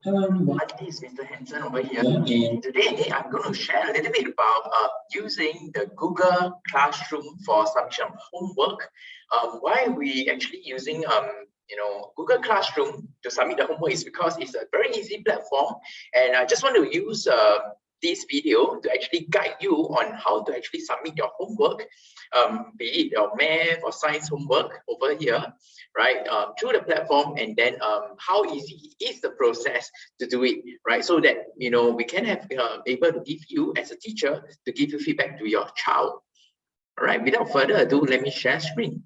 Hello everyone, this is Mr. Hansen over here, and today I'm going to share a little bit about using the Google Classroom for some homework. Why we actually using Google Classroom to submit the homework is because it's a very easy platform, and I just want to use this video to actually guide you on how to actually submit your homework, be it your math or science homework over here, right, through the platform, and then how easy is the process to do it, right, so that we can have able to give you as a teacher to give you feedback to your child. All right, without further ado, let me share screen.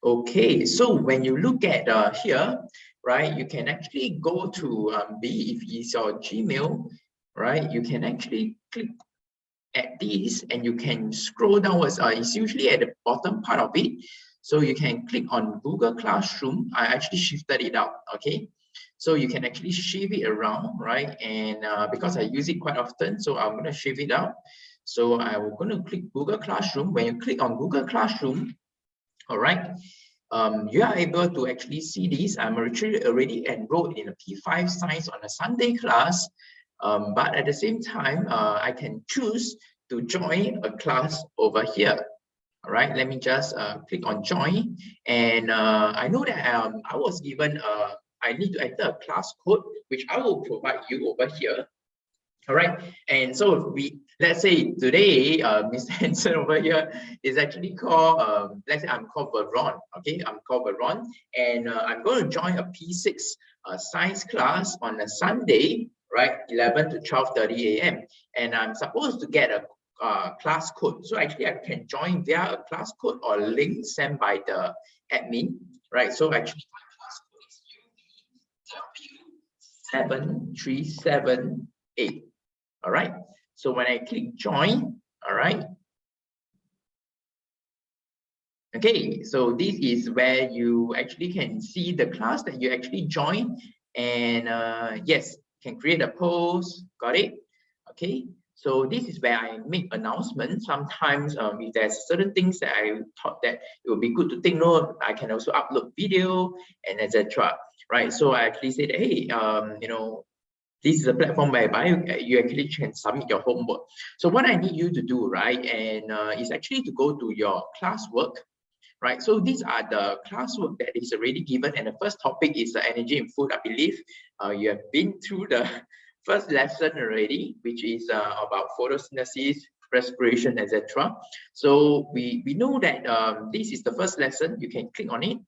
Okay, so when you look at here, right, you can actually go to if it's your Gmail, right, you can actually click at this and you can scroll downwards. It's usually at the bottom part of it, so you can click on Google Classroom. I actually shifted it out, okay, so you can actually shift it around, right, and because I use it quite often, so I'm going to shift it out. So I'm going to click Google Classroom. When you click on Google Classroom, all right, you are able to actually see this. I'm already enrolled in a P5 science on a Sunday class, but at the same time, I can choose to join a class over here. All right, let me just click on join, and I know that I was given I need to enter a class code, which I will provide you over here. All right, and so let's say today Mr. Hansen over here is actually called let's say I'm called Veron. Okay, I'm called Veron, and I'm going to join a P6 science class on a Sunday, right, 11 to 12:30 a.m. and I'm supposed to get a class code. So actually I can join via a class code or link sent by the admin, right? So actually my class code is UV7378. All right, so when I click join, all right, okay, so this is where you actually can see the class that you actually join, and yes, can create a post. Got it? Okay, so this is where I make announcements. Sometimes if there's certain things that I thought that it would be good to take note, I can also upload video and etc. Right, so I actually said, hey, this is a platform whereby you actually can submit your homework. So what I need you to do, right, and is actually to go to your classwork, right? So these are the classwork that is already given, and the first topic is the energy in food. I believe you have been through the first lesson already, which is about photosynthesis, respiration, etc. So we know that this is the first lesson. You can click on it.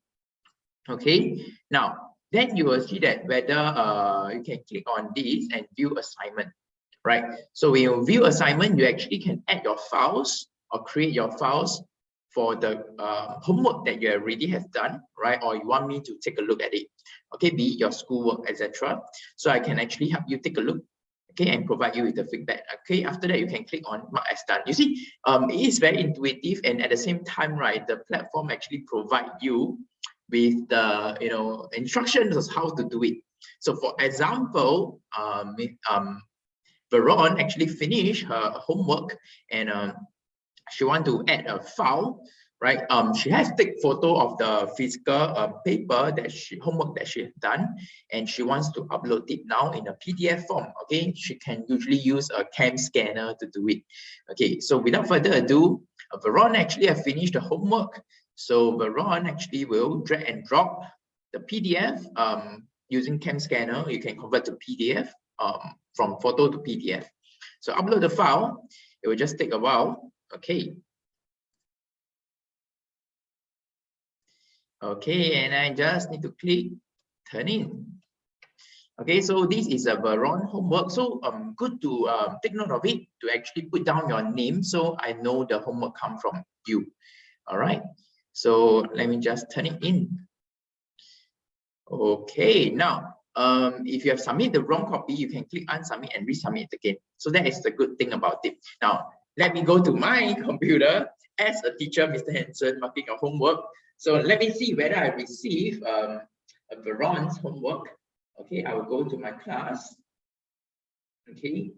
Okay, now then you will see that whether you can click on this and view assignment, right? So when you view assignment, you actually can add your files or create your files for the homework that you already have done, right? Or you want me to take a look at it, okay, be it your schoolwork, etc. So I can actually help you take a look, okay, and provide you with the feedback. Okay, after that you can click on mark as done. You see, it is very intuitive, and at the same time, right, the platform actually provide you with the instructions of how to do it. So for example, Veron actually finished her homework, and she want to add a file, right? She has take photo of the physical paper that homework that she has done, and she wants to upload it now in a PDF form. Okay, she can usually use a cam scanner to do it. Okay, so without further ado, Veron actually have finished the homework. So Veron actually will drag and drop the PDF using cam scanner. You can convert to PDF from photo to PDF. So upload the file. It will just take a while. Okay. Okay, and I just need to click turn in. Okay, so this is a Veron homework. So good to take note of it, to actually put down your name so I know the homework come from you. All right. So let me just turn it in. Okay, now if you have submitted the wrong copy, you can click unsubmit and resubmit again. So that is the good thing about it. Now let me go to my computer as a teacher, Mr. Hansen, marking your homework. So let me see whether I receive Veron's homework. Okay, I will go to my class. Okay,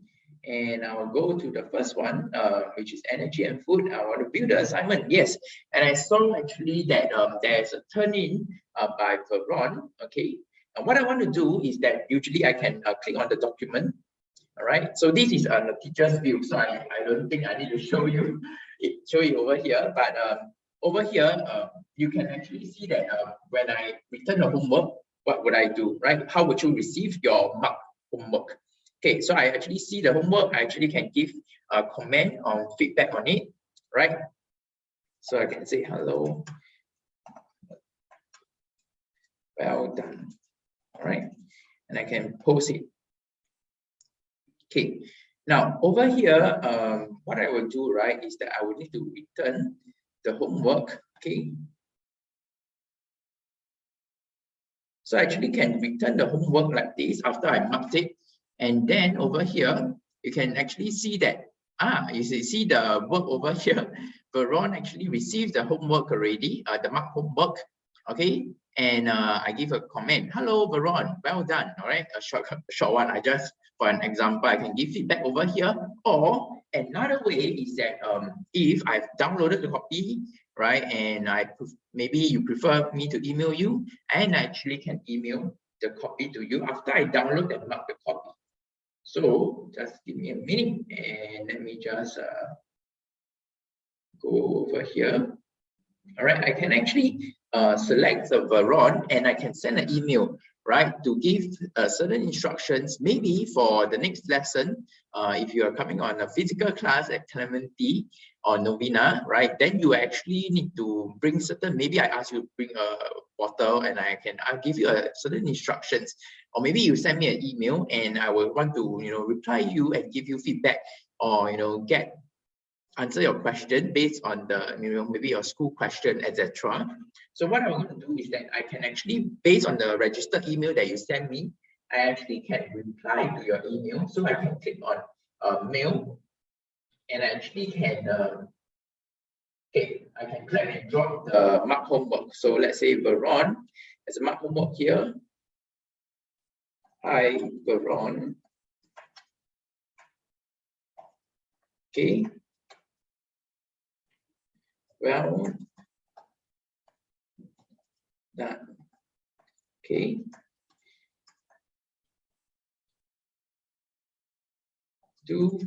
and I'll go to the first one, which is energy and food. I want to build the assignment. Yes, and I saw actually that there's a turn-in by Veron. Okay, and what I want to do is that usually I can click on the document. All right, so this is the teacher's view, so I don't think I need to show you over here, but over here you can actually see that when I return the homework, what would I do, right? How would you receive your marked homework? Okay, so I actually see the homework. I actually can give a comment or feedback on it, right? So I can say hello, well done. All right, and I can post it. Okay, now over here, what I will do, right, is that I will need to return the homework. Okay, so I actually can return the homework like this after I marked it, and then over here you can actually see that you see the work over here. Veron actually received the homework already, the marked homework. Okay, and I give a comment. Hello, Veron, well done. All right, a short one. I just, for an example, I can give feedback over here. Or another way is that if I've downloaded the copy, right, and maybe you prefer me to email you, and I actually can email the copy to you after I download and mark the copy. So just give me a minute, and let me just go over here. All right, I can actually select the Veron, and I can send an email, right, to give certain instructions, maybe for the next lesson. If you are coming on a physical class at Clementi or Novena, right, then you actually need to bring certain, maybe I ask you to bring a bottle, and I'll give you a certain instructions, or maybe you send me an email and I will want to, reply you and give you feedback, or, answer your question based on the, maybe your school question, etc. So what I'm going to do is that I can actually, based on the registered email that you send me, I actually can reply to your email. So I can click on mail, and I actually can, I can drag and drop the mark homework. So let's say Veron, there's a mark homework here. Hi, Veron. Okay. Well done. Okay. Do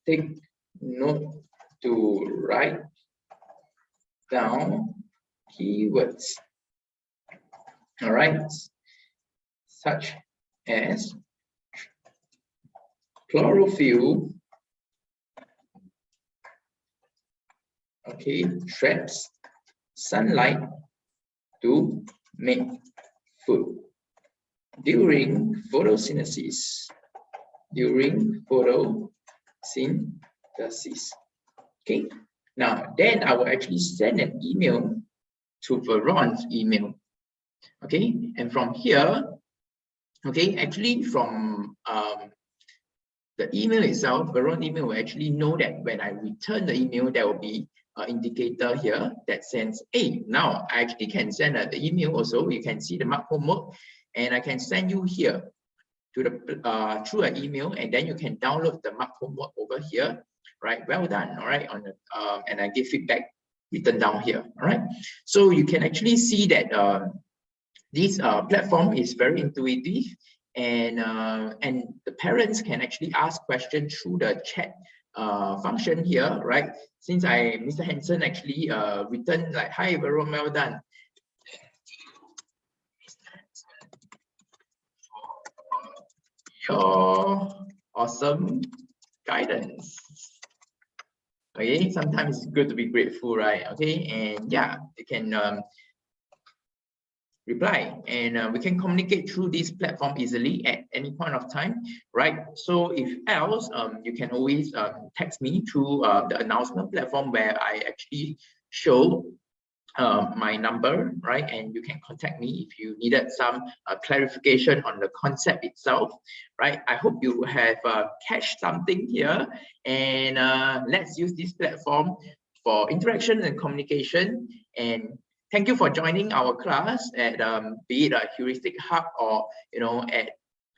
take note to write down keywords. All right, such as chlorophyll, okay, traps sunlight to make food during photosynthesis. Okay, now then I will actually send an email to Veron's email. Okay, and from here, okay, actually from the email itself, Veron email will actually know that when I return the email, there will be an indicator here that sends, hey, now I actually can send the email also. You can see the mark homework, and I can send you here to the through an email, and then you can download the mark homework over here, right? Well done, all right. On the and I give feedback written down here, all right. So you can actually see that this platform is very intuitive, and the parents can actually ask questions through the chat function here, right? Since Mr. Hansen actually written like, hi everyone, well done. Your awesome guidance. Okay, sometimes it's good to be grateful, right? Okay, and yeah, you can reply, and we can communicate through this platform easily at any point of time, right? So if else, you can always text me through the announcement platform, where I actually show my number, right? And you can contact me if you needed some clarification on the concept itself, right? I hope you have catch something here, and let's use this platform for interaction and communication. And thank you for joining our class at be it a Heuristics Hub or at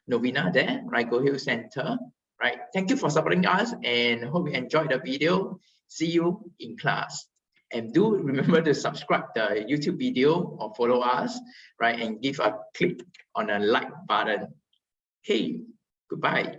Novena there, right? Go Hill Center. right? Thank you for supporting us and hope you enjoyed the video. See you in class. And do remember to subscribe the YouTube video or follow us, right? And give a click on the like button. Okay, goodbye.